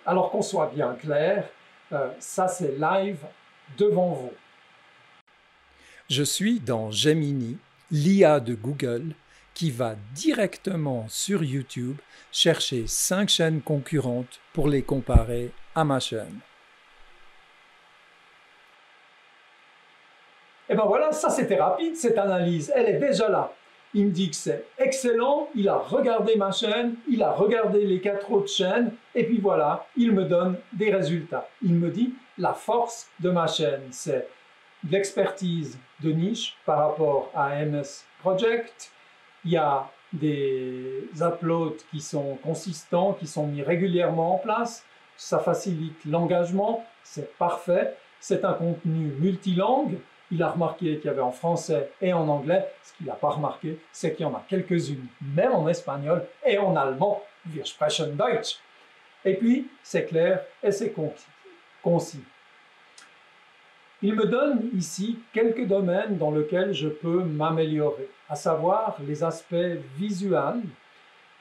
Alors qu'on soit bien clair, ça c'est live devant vous. Je suis dans Gemini, l'IA de Google, qui va directement sur YouTube chercher 5 chaînes concurrentes pour les comparer à ma chaîne. Et ben voilà, ça c'était rapide cette analyse, elle est déjà là. Il me dit que c'est excellent, il a regardé ma chaîne, il a regardé les 4 autres chaînes, et puis voilà, il me donne des résultats. Il me dit la force de ma chaîne, c'est de l'expertise de niche par rapport à MS Project. Il y a des uploads qui sont consistants, qui sont mis régulièrement en place. Ça facilite l'engagement, c'est parfait. C'est un contenu multilangue. Il a remarqué qu'il y avait en français et en anglais. Ce qu'il n'a pas remarqué, c'est qu'il y en a quelques-unes, même en espagnol et en allemand. Wir sprechen Deutsch. Et puis, c'est clair et c'est concis. Il me donne ici quelques domaines dans lesquels je peux m'améliorer, à savoir les aspects visuels.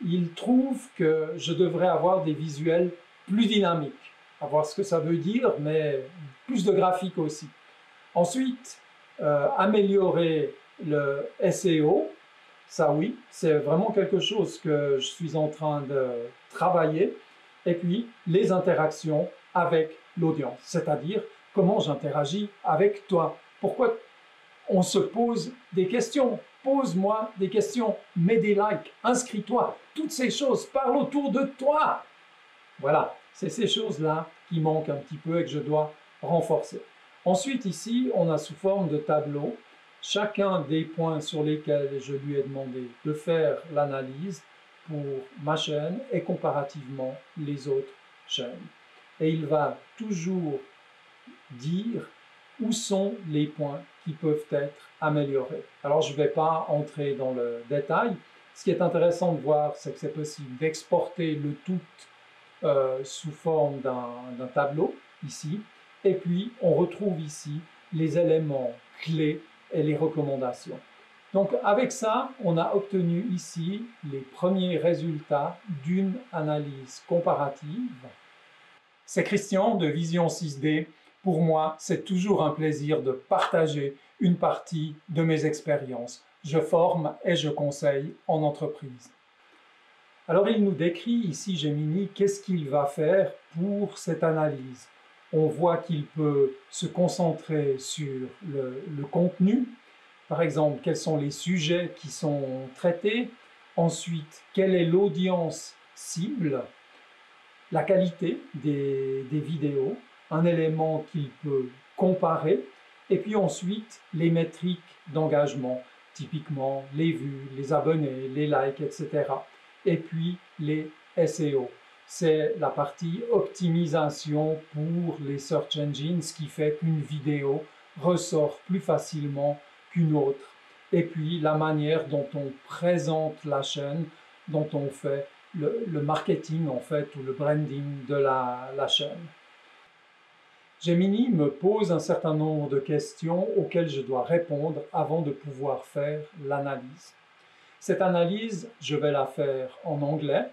Il trouve que je devrais avoir des visuels plus dynamiques, à voir ce que ça veut dire, mais plus de graphiques aussi. Ensuite, améliorer le SEO, ça oui, c'est vraiment quelque chose que je suis en train de travailler. Et puis, les interactions avec l'audience, c'est-à-dire comment j'interagis avec toi. Pourquoi on se pose des questions? Pose-moi des questions, mets des likes, inscris-toi, toutes ces choses, parle autour de toi. Voilà, c'est ces choses-là qui manquent un petit peu et que je dois renforcer. Ensuite, ici, on a sous forme de tableau chacun des points sur lesquels je lui ai demandé de faire l'analyse pour ma chaîne et comparativement les autres chaînes. Et il va toujours dire où sont les points qui peuvent être améliorés. Alors, je ne vais pas entrer dans le détail. Ce qui est intéressant de voir, c'est que c'est possible d'exporter le tout sous forme d'un tableau, ici. Et puis, on retrouve ici les éléments clés et les recommandations. Donc, avec ça, on a obtenu ici les premiers résultats d'une analyse comparative. C'est Christian de Vision 6D. Pour moi, c'est toujours un plaisir de partager une partie de mes expériences. Je forme et je conseille en entreprise. Alors, il nous décrit ici, Gemini, qu'est-ce qu'il va faire pour cette analyse. On voit qu'il peut se concentrer sur le contenu. Par exemple, quels sont les sujets qui sont traités. Ensuite, quelle est l'audience cible. La qualité des vidéos, un élément qu'il peut comparer. Et puis ensuite, les métriques d'engagement, typiquement les vues, les abonnés, les likes, etc. Et puis les SEO. C'est la partie optimisation pour les search engines, ce qui fait qu'une vidéo ressort plus facilement qu'une autre. Et puis la manière dont on présente la chaîne, dont on fait le marketing en fait, ou le branding de la chaîne. Gemini me pose un certain nombre de questions auxquelles je dois répondre avant de pouvoir faire l'analyse. Cette analyse, je vais la faire en anglais.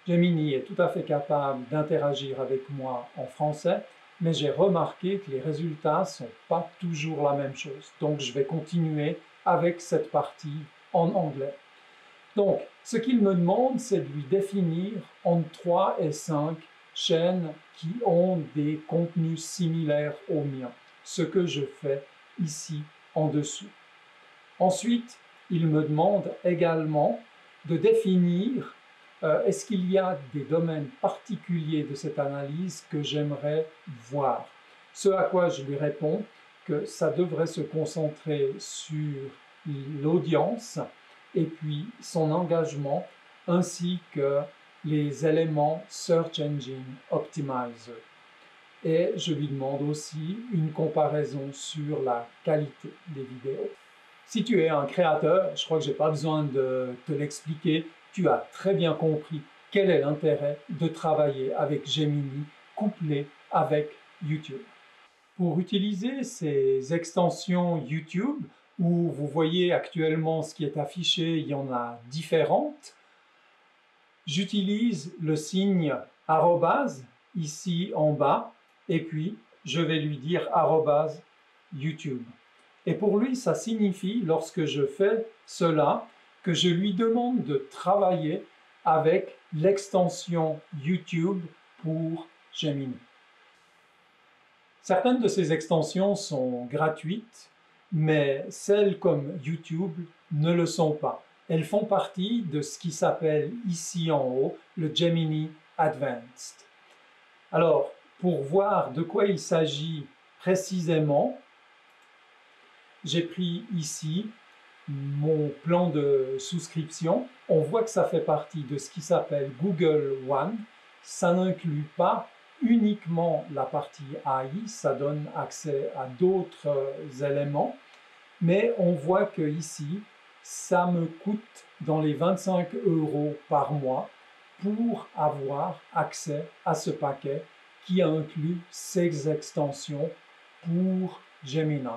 Gemini est tout à fait capable d'interagir avec moi en français, mais j'ai remarqué que les résultats ne sont pas toujours la même chose. Donc, je vais continuer avec cette partie en anglais. Donc, ce qu'il me demande, c'est de lui définir entre 3 et 5 chaînes qui ont des contenus similaires aux miens, ce que je fais ici en dessous. Ensuite, il me demande également de définir est-ce qu'il y a des domaines particuliers de cette analyse que j'aimerais voir. Ce à quoi je lui réponds que ça devrait se concentrer sur l'audience et puis son engagement ainsi que les éléments Search Engine Optimizer. Et je lui demande aussi une comparaison sur la qualité des vidéos. Si tu es un créateur, je crois que je n'ai pas besoin de te l'expliquer, tu as très bien compris quel est l'intérêt de travailler avec Gemini couplé avec YouTube. Pour utiliser ces extensions YouTube, où vous voyez actuellement ce qui est affiché, il y en a différentes, j'utilise le signe arrobase ici en bas, et puis je vais lui dire arrobase YouTube. Et pour lui, ça signifie, lorsque je fais cela, que je lui demande de travailler avec l'extension YouTube pour Gemini. Certaines de ces extensions sont gratuites, mais celles comme YouTube ne le sont pas. Elles font partie de ce qui s'appelle ici en haut le Gemini Advanced. Alors, pour voir de quoi il s'agit précisément, j'ai pris ici mon plan de souscription. On voit que ça fait partie de ce qui s'appelle Google One. Ça n'inclut pas uniquement la partie AI, ça donne accès à d'autres éléments, mais on voit que ici, ça me coûte dans les 25 € par mois pour avoir accès à ce paquet qui inclut ces extensions pour Gemini.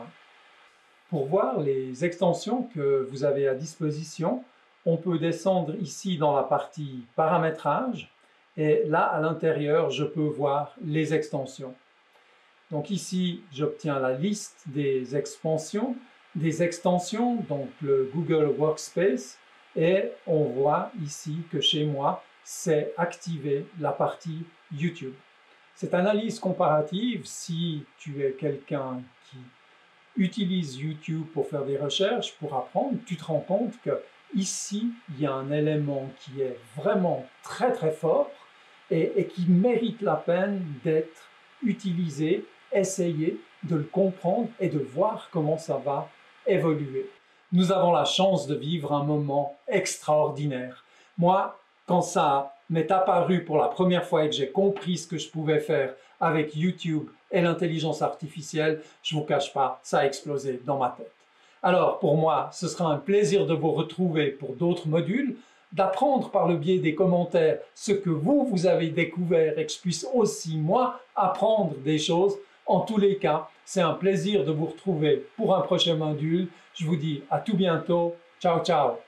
Pour voir les extensions que vous avez à disposition, on peut descendre ici dans la partie paramétrage et là à l'intérieur je peux voir les extensions. Donc ici j'obtiens la liste des extensions, donc le Google Workspace, et on voit ici que chez moi c'est activé la partie YouTube. Cette analyse comparative, si tu es quelqu'un qui utilise YouTube pour faire des recherches, pour apprendre, tu te rends compte que ici, il y a un élément qui est vraiment très très fort et qui mérite la peine d'être utilisé, essayé de le comprendre et de voir comment ça va évoluer. Nous avons la chance de vivre un moment extraordinaire. Moi, quand ça m'est apparu pour la première fois et que j'ai compris ce que je pouvais faire avec YouTube et l'intelligence artificielle, je ne vous cache pas, ça a explosé dans ma tête. Alors, pour moi, ce sera un plaisir de vous retrouver pour d'autres modules, d'apprendre par le biais des commentaires ce que vous avez découvert et que je puisse aussi, moi, apprendre des choses. En tous les cas, c'est un plaisir de vous retrouver pour un prochain module. Je vous dis à tout bientôt. Ciao, ciao!